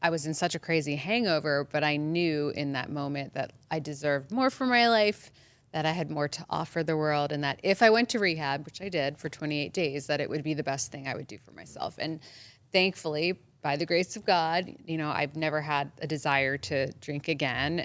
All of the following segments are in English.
I was in such a crazy hangover, but I knew in that moment that I deserved more for my life, that I had more to offer the world, and that if I went to rehab, which I did for 28 days, that it would be the best thing I would do for myself. And thankfully, by the grace of God, I've never had a desire to drink again.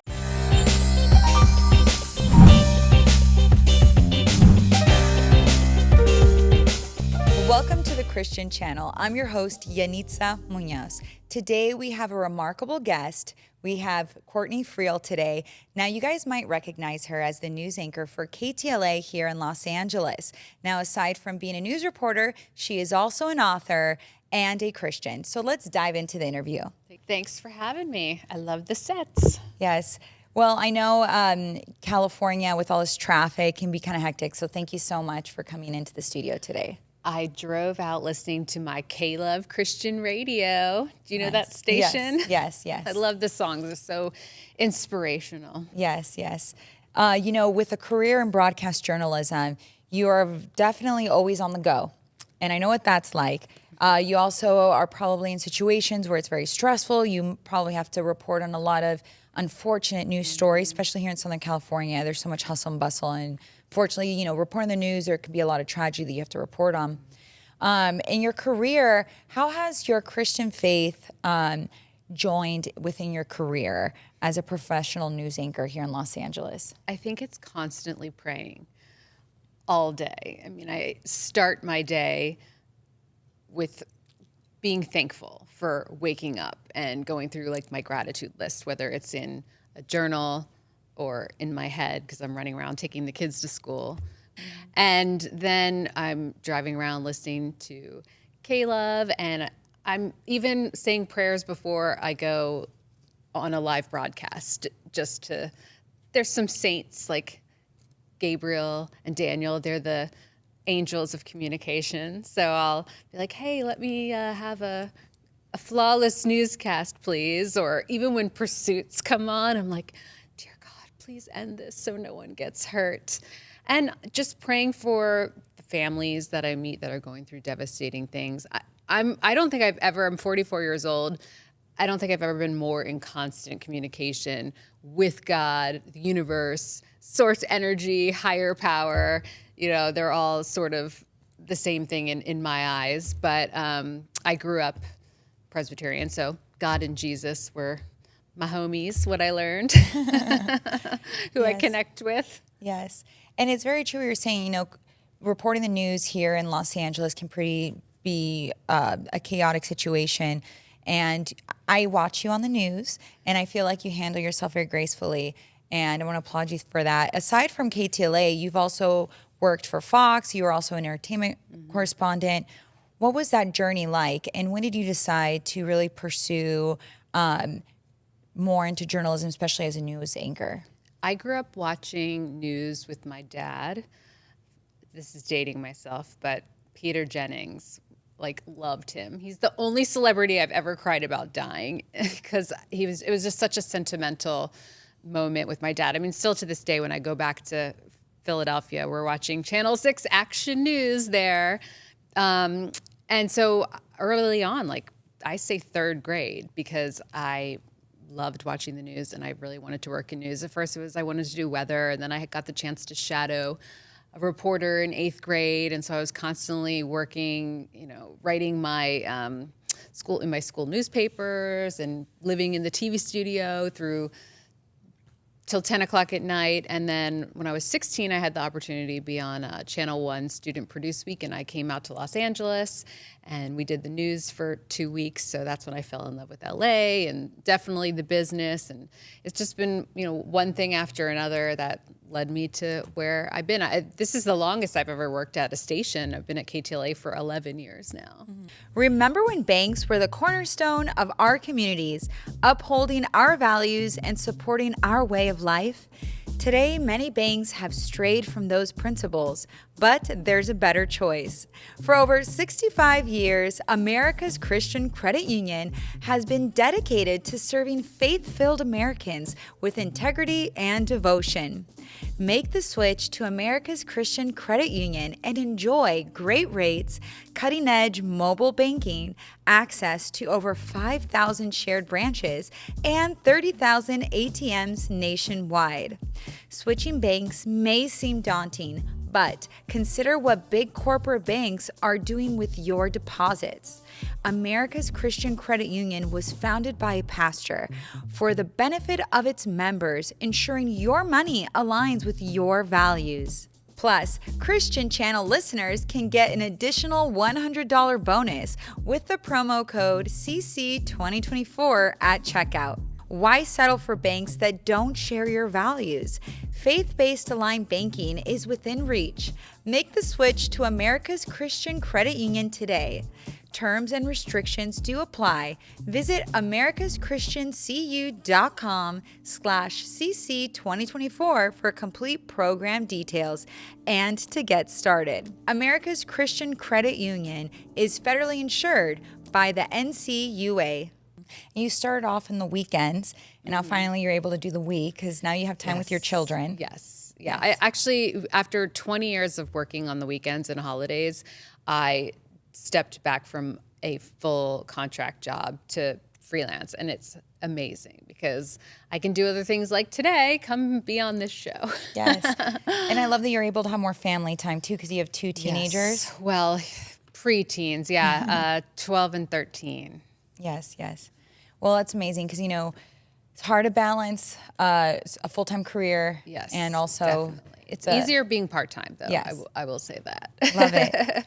Welcome to the Christian Channel. I'm your host, Yeniza Munoz. Today we have a remarkable guest. We have Courtney Friel today. Now you guys might recognize her as the news anchor for KTLA here in Los Angeles. Now aside from being a news reporter, she is also an author and a Christian. So let's dive into the interview. Thanks for having me. I love the sets. Yes. Well, I know California with all this traffic can be kind of hectic. So thank you so much for coming into the studio today. I drove out listening to my K-Love Christian radio. Do you know that station? Yes. I love the songs. They're so inspirational. Yes. With a career in broadcast journalism, you are definitely always on the go. And I know what that's like. You also are probably in situations where it's very stressful. You probably have to report on a lot of unfortunate news stories, especially here in Southern California. There's so much hustle and bustle, and fortunately, reporting the news, there can be a lot of tragedy that you have to report on. In your career, how has your Christian faith joined within your career as a professional news anchor here in Los Angeles? I think it's constantly praying all day. I mean, I start my day with being thankful for waking up and going through like my gratitude list, whether it's in a journal or in my head because I'm running around taking the kids to school. And then I'm driving around listening to K-Love, and I'm even saying prayers before I go on a live broadcast there's some saints like Gabriel and Daniel. They're the angels of communication. So I'll be like, hey, let me have a flawless newscast, please. Or even when pursuits come on, I'm like, dear God, please end this so no one gets hurt. And just praying for the families that I meet that are going through devastating things. I'm 44 years old. I don't think I've ever been more in constant communication with God, the universe, source energy, higher power. They're all sort of the same thing in my eyes. But I grew up Presbyterian, so God and Jesus were my homies, what I learned, who I connect with. Yes. And it's very true what you're saying. Reporting the news here in Los Angeles can be a chaotic situation. And I watch you on the news, and I feel like you handle yourself very gracefully. And I want to applaud you for that. Aside from KTLA, you've also worked for Fox. You were also an entertainment correspondent. What was that journey like? And when did you decide to really pursue more into journalism, especially as a news anchor? I grew up watching news with my dad. This is dating myself, but Peter Jennings, loved him. He's the only celebrity I've ever cried about dying because it was just such a sentimental moment with my dad. I mean, still to this day, when I go back to Philadelphia, we're watching Channel 6 Action News there. And so early on, I say third grade, because I loved watching the news and I really wanted to work in news. At first it was I wanted to do weather, and then I got the chance to shadow a reporter in 8th grade. And so I was constantly working, writing my school newspapers and living in the TV studio till 10 o'clock at night. And then when I was 16, I had the opportunity to be on Channel 1 Student Produce Week, and I came out to Los Angeles, and we did the news for 2 weeks. So that's when I fell in love with LA and definitely the business. And it's just been, one thing after another that led me to where I've been. This is the longest I've ever worked at a station. I've been at KTLA for 11 years now. Remember when banks were the cornerstone of our communities, upholding our values and supporting our way of life? Today, many banks have strayed from those principles, but there's a better choice. For over 65 years, America's Christian Credit Union has been dedicated to serving faith-filled Americans with integrity and devotion. Make the switch to America's Christian Credit Union and enjoy great rates, cutting-edge mobile banking, access to over 5,000 shared branches, and 30,000 ATMs nationwide. Switching banks may seem daunting, but consider what big corporate banks are doing with your deposits. America's Christian Credit Union was founded by a pastor for the benefit of its members, ensuring your money aligns with your values. Plus, Christian Channel listeners can get an additional $100 bonus with the promo code CC2024 at checkout. Why settle for banks that don't share your values? Faith-based aligned banking is within reach. Make the switch to America's Christian Credit Union today. Terms and restrictions do apply. Visit americaschristiancu.com/cc2024 for complete program details and to get started. America's Christian Credit Union is federally insured by the NCUA. You started off in the weekends, and now finally you're able to do the week because now you have time with your children. Yes. Yeah. I actually, after 20 years of working on the weekends and holidays, I stepped back from a full contract job to freelance, and it's amazing because I can do other things like today, come be on this show. Yes. And I love that you're able to have more family time too because you have two teenagers. Yes. Well, preteens, 12 and 13. Yes, yes. Well, that's amazing because, it's hard to balance a full-time career. Yes, and also definitely. It's easier being part-time, though. Yes. I will say that. Love it.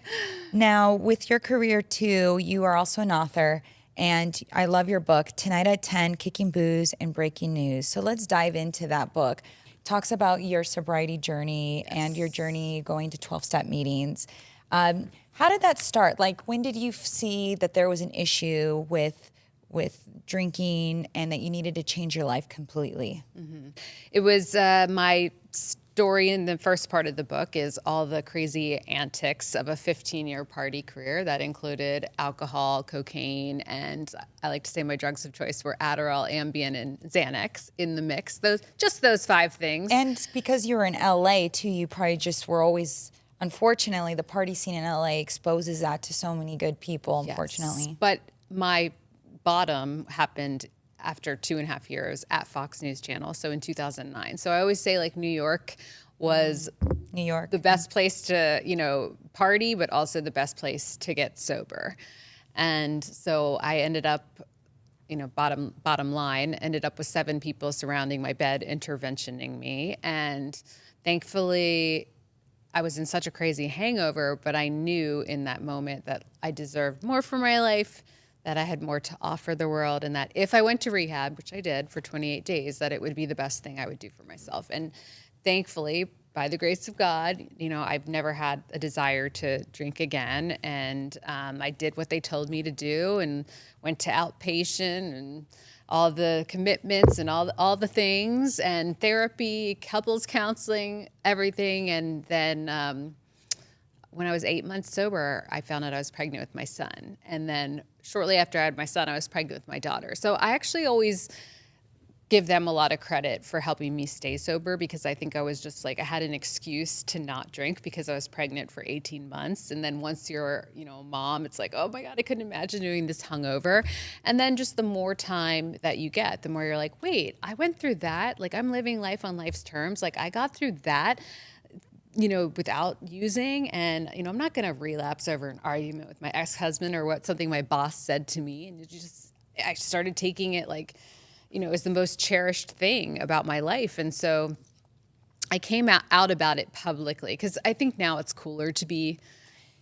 Now, with your career, too, you are also an author, and I love your book, Tonight at 10, Kicking Booze and Breaking News. So let's dive into that book. It talks about your sobriety journey and your journey going to 12-step meetings. How did that start? Like, when did you see that there was an issue with drinking and that you needed to change your life completely? Mm-hmm. It was my story in the first part of the book is all the crazy antics of a 15-year party career that included alcohol, cocaine, and I like to say my drugs of choice were Adderall, Ambien, and Xanax in the mix. Those 5 things. And because you were in LA too, you probably just were always, unfortunately, the party scene in LA exposes that to so many good people, unfortunately. Yes, but my bottom happened after 2.5 years at Fox News Channel, so in 2009. So I always say, like, New York was the best place to, party, but also the best place to get sober. And so I ended up, bottom line, ended up with 7 people surrounding my bed, interventioning me. And thankfully, I was in such a crazy hangover, but I knew in that moment that I deserved more for my life, that I had more to offer the world, and that if I went to rehab, which I did for 28 days, that it would be the best thing I would do for myself. And thankfully, by the grace of God, I've never had a desire to drink again. And I did what they told me to do and went to outpatient and all the commitments and all the things and therapy, couples counseling, everything. And then when I was 8 months sober, I found out I was pregnant with my son. And then shortly after I had my son, I was pregnant with my daughter. So I actually always give them a lot of credit for helping me stay sober because I think I was just I had an excuse to not drink because I was pregnant for 18 months. And then once you're, a mom, it's like, oh my God, I couldn't imagine doing this hungover. And then just the more time that you get, the more you're like, wait, I went through that. Like, I'm living life on life's terms. Like, I got through that, without using, and, I'm not going to relapse over an argument with my ex-husband or something my boss said to me. And I started taking it as the most cherished thing about my life. And so I came out about it publicly because I think now it's cooler to be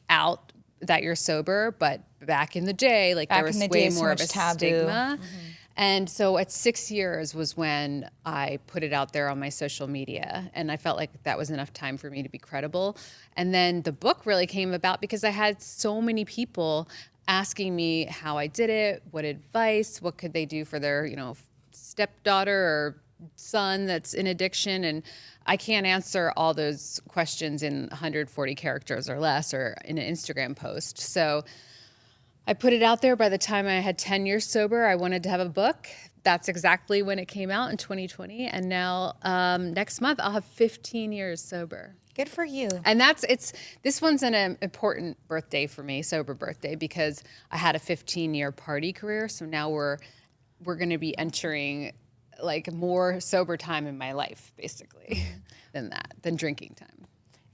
out that you're sober, but back in the day, there was way more of a stigma. Mm-hmm. And so at 6 years was when I put it out there on my social media, and I felt like that was enough time for me to be credible. And then the book really came about because I had so many people asking me how I did it, what advice, what could they do for their, stepdaughter or son that's in addiction. And I can't answer all those questions in 140 characters or less or in an Instagram post. So I put it out there. By the time I had 10 years sober, I wanted to have a book. That's exactly when it came out in 2020. And now next month, I'll have 15 years sober. Good for you. And this one's an important birthday for me, sober birthday, because I had a 15-year party career. So now we're going to be entering like more sober time in my life, basically, than drinking time.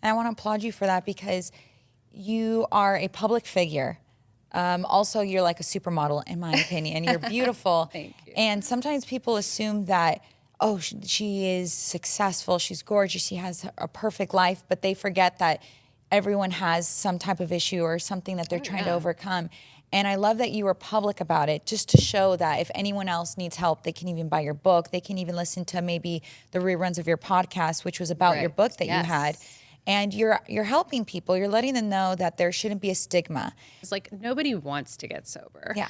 And I want to applaud you for that because you are a public figure. Also, you're like a supermodel, in my opinion. You're beautiful. Thank you. And sometimes people assume that, oh, she is successful, she's gorgeous, she has a perfect life, but they forget that everyone has some type of issue or something that they're trying to overcome. And I love that you were public about it, just to show that if anyone else needs help, they can even buy your book. They can even listen to maybe the reruns of your podcast, which was about your book that you had. And you're helping people. You're letting them know that there shouldn't be a stigma. It's like nobody wants to get sober. Yeah.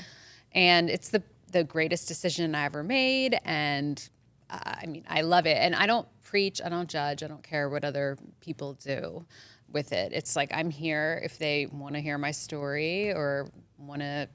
And it's the greatest decision I ever made. And I mean, I love it. And I don't preach, I don't judge, I don't care what other people do with it. It's like I'm here if they want to hear my story or want to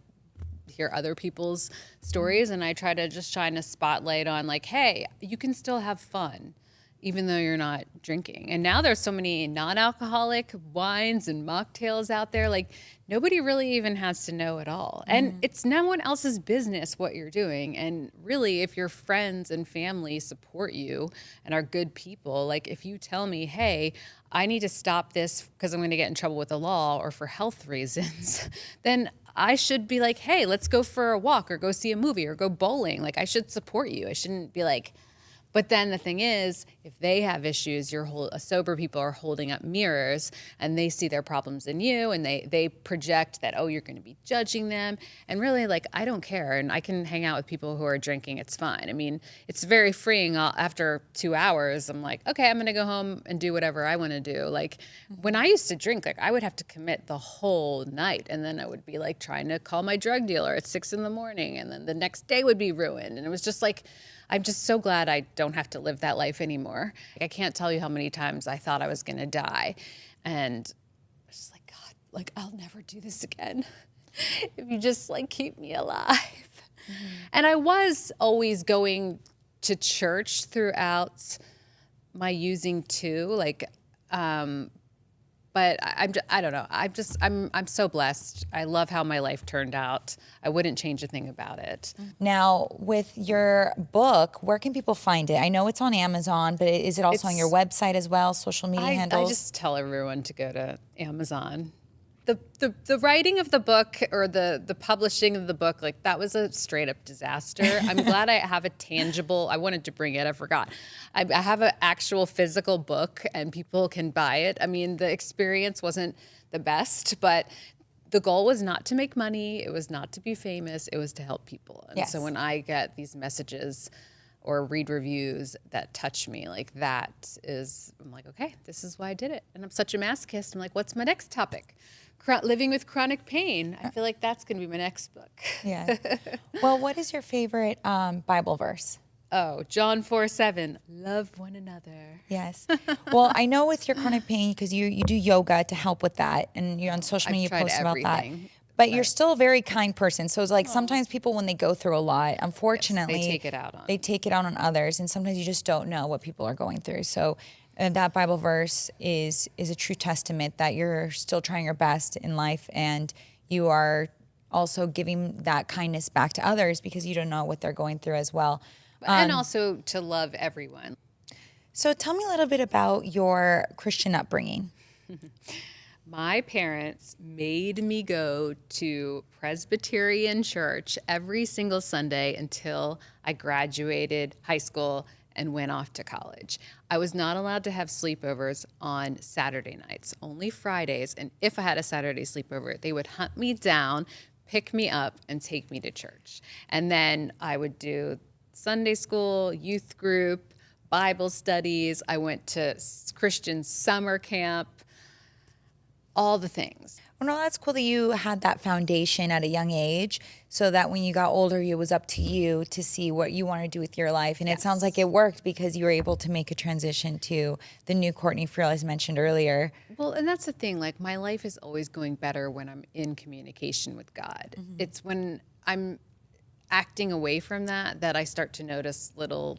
hear other people's stories. And I try to just shine a spotlight on like, hey, you can still have fun even though you're not drinking. And now there's so many non-alcoholic wines and mocktails out there. Like nobody really even has to know it all. And it's no one else's business what you're doing. And really, if your friends and family support you and are good people, like if you tell me, hey, I need to stop this because I'm going to get in trouble with the law or for health reasons, then I should be like, hey, let's go for a walk or go see a movie or go bowling. Like I should support you. I shouldn't be like, but then the thing is, if they have issues, sober people are holding up mirrors and they see their problems in you and they project that, oh, you're going to be judging them. And really, like, I don't care. And I can hang out with people who are drinking. It's fine. I mean, it's very freeing. After 2 hours, I'm like, okay, I'm going to go home and do whatever I want to do. Like when I used to drink, like I would have to commit the whole night. And then I would be like trying to call my drug dealer at 6 a.m. And then the next day would be ruined. And it was just like, I'm just so glad I don't have to live that life anymore. I can't tell you how many times I thought I was going to die. And I was just like, God, like, I'll never do this again if you just, like, keep me alive. And I was always going to church throughout my using too. Like, but I don't know. I'm so blessed. I love how my life turned out. I wouldn't change a thing about it. Now, with your book, where can people find it? I know it's on Amazon, but is it also on your website as well, social media handles? I just tell everyone to go to Amazon. The writing of the book or the publishing of the book, like that was a straight up disaster. I'm glad I have a tangible, I wanted to bring it, I forgot. I have an actual physical book and people can buy it. I mean, the experience wasn't the best, but the goal was not to make money. It was not to be famous. It was to help people. And so when I get these messages or read reviews that touch me, like that is, I'm like, okay, this is why I did it. And I'm such a masochist. I'm like, what's my next topic? Living with chronic pain. I feel like that's going to be my next book. Yeah. Well, what is your favorite Bible verse? Oh, John 4:7. Love one another. Yes. Well, I know with your chronic pain, because you do yoga to help with that, and you're on social media, you post about that. But you're still a very kind person. So it's like sometimes people, when they go through a lot, unfortunately, they take it out on others. And sometimes you just don't know what people are going through. So that Bible verse is a true testament that you're still trying your best in life, and you are also giving that kindness back to others because you don't know what they're going through as well. And also to love everyone. So tell me a little bit about your Christian upbringing. My parents made me go to Presbyterian church every single Sunday until I graduated high school and went off to college. I was not allowed to have sleepovers on Saturday nights, only Fridays. And if I had a Saturday sleepover, they would hunt me down, pick me up, and take me to church. And then I would do Sunday school, youth group, Bible studies. I went to Christian summer camp, all the things. Well, no, that's cool that you had that foundation at a young age so that when you got older, it was up to you to see what you want to do with your life. And it sounds like it worked because you were able to make a transition to the new Courtney Friel, as mentioned earlier. Well, and that's the thing. Like, my life is always going better when I'm in communication with God. It's when I'm acting away from that I start to notice little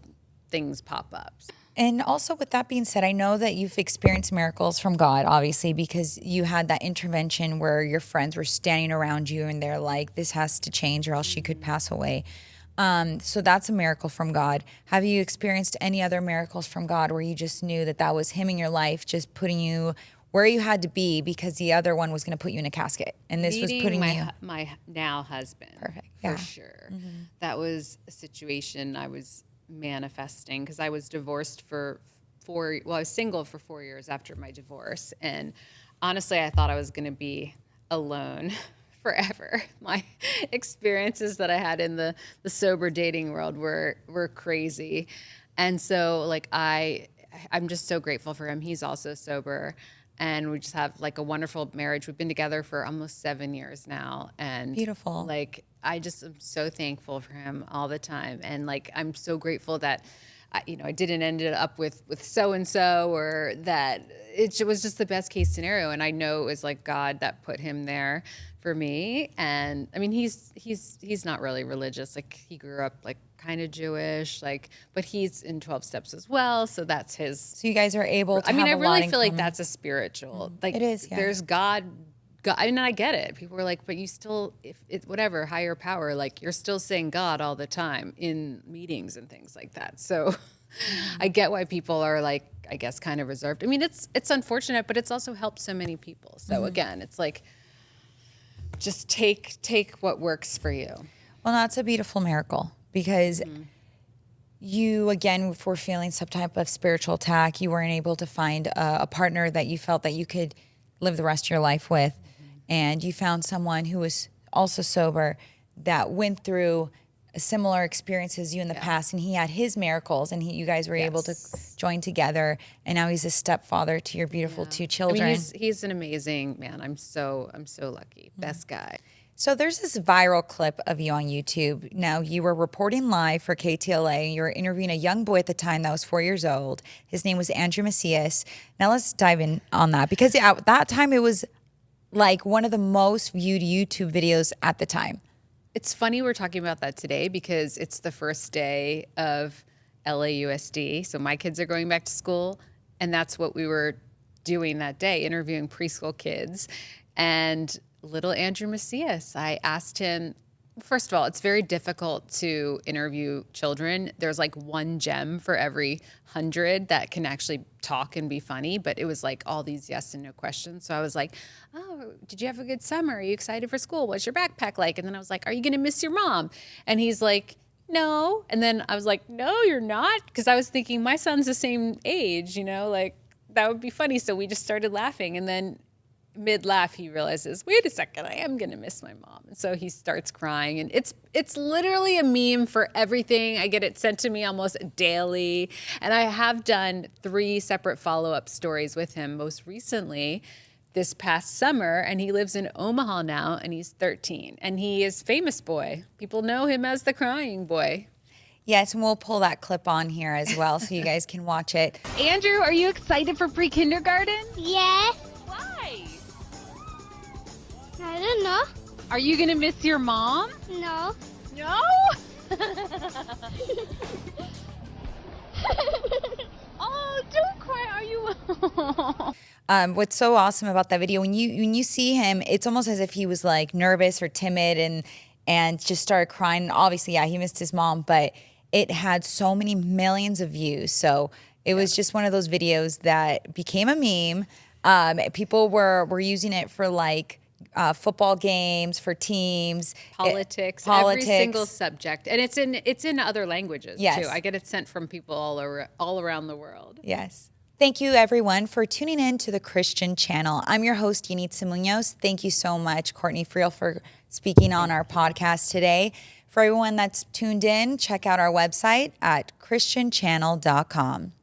things pop up. And also, with that being said, I know that you've experienced miracles from God, obviously, because you had that intervention where your friends were standing around you and they're like, this has to change or else she could pass away. So that's a miracle from God. Have you experienced any other miracles from God where you just knew that was him in your life, just putting you where you had to be because the other one was going to put you in a casket and this was putting my now husband. Perfect. For sure. That was a situation I was manifesting because I was divorced I was single for 4 years after my divorce. And honestly, I thought I was going to be alone forever. My experiences that I had in the sober dating world were crazy. And so like I'm just so grateful for him. He's also sober. And we just have like a wonderful marriage. We've been together for almost 7 years now. And beautiful. Like, I just am so thankful for him all the time. And like, I'm so grateful that, I didn't end up with so-and-so, or that it was just the best case scenario. And I know it was like God that put him there for me. And I mean, he's not really religious. Like, he grew up like kind of Jewish, like, but he's in 12 steps as well. So that's his. So you guys are able to I have a really lot feel in like that's a spiritual, like it is, yeah. There's God. I mean, I get it. People are like, but you still, if it's whatever, higher power, like you're still saying God all the time in meetings and things like that. So I get why people are like, I guess, kind of reserved. I mean, it's unfortunate, but it's also helped so many people. So again, it's like, just take what works for you. Well, that's a beautiful miracle because you, again, were feeling some type of spiritual attack. You weren't able to find a partner that you felt that you could live the rest of your life with. And you found someone who was also sober that went through a similar experience as you in the past, and he had his miracles, and you guys were able to join together. And now he's a stepfather to your beautiful 2 children. I mean, he's an amazing man. I'm so lucky. Best guy. So there's this viral clip of you on YouTube. Now, you were reporting live for KTLA. You were interviewing a young boy at the time that was 4 years old. His name was Andrew Macias. Now let's dive in on that, because at that time it was like one of the most viewed YouTube videos at the time. It's funny we're talking about that today because it's the first day of LAUSD. So my kids are going back to school, and that's what we were doing that day, interviewing preschool kids. And little Andrew Macias, I asked him, first of all, it's very difficult to interview children. There's like one gem for every 100 that can actually talk and be funny, but it was like all these yes and no questions. So I was like, oh, did you have a good summer? Are you excited for school? What's your backpack like? And then I was like, are you going to miss your mom? And he's like, no. And then I was like, no, you're not. Because I was thinking my son's the same age, like that would be funny. So we just started laughing. And then mid-laugh, he realizes, wait a second, I am going to miss my mom. And so he starts crying. And it's literally a meme for everything. I get it sent to me almost daily. And I have done 3 separate follow-up stories with him, most recently this past summer. And he lives in Omaha now, and he's 13. And he is famous boy. People know him as the crying boy. Yes, and we'll pull that clip on here as well so you guys can watch it. Andrew, are you excited for pre-kindergarten? Yes. Why? I don't know. Are you going to miss your mom? No. No? Oh, don't cry. Are you? What's so awesome about that video, when you see him, it's almost as if he was like nervous or timid and just started crying. And obviously, yeah, he missed his mom, but it had so many millions of views. So it was just one of those videos that became a meme. People were using it for like football games, for teams, politics, every single subject, and it's in other languages too. I get it sent from people all around the world. Yes. Thank you, everyone, for tuning in to the Christian Channel. I'm your host, Yeniza Munoz. Thank you so much, Courtney Friel, for speaking on our podcast today. For everyone that's tuned in, check out our website at christianchannel.com.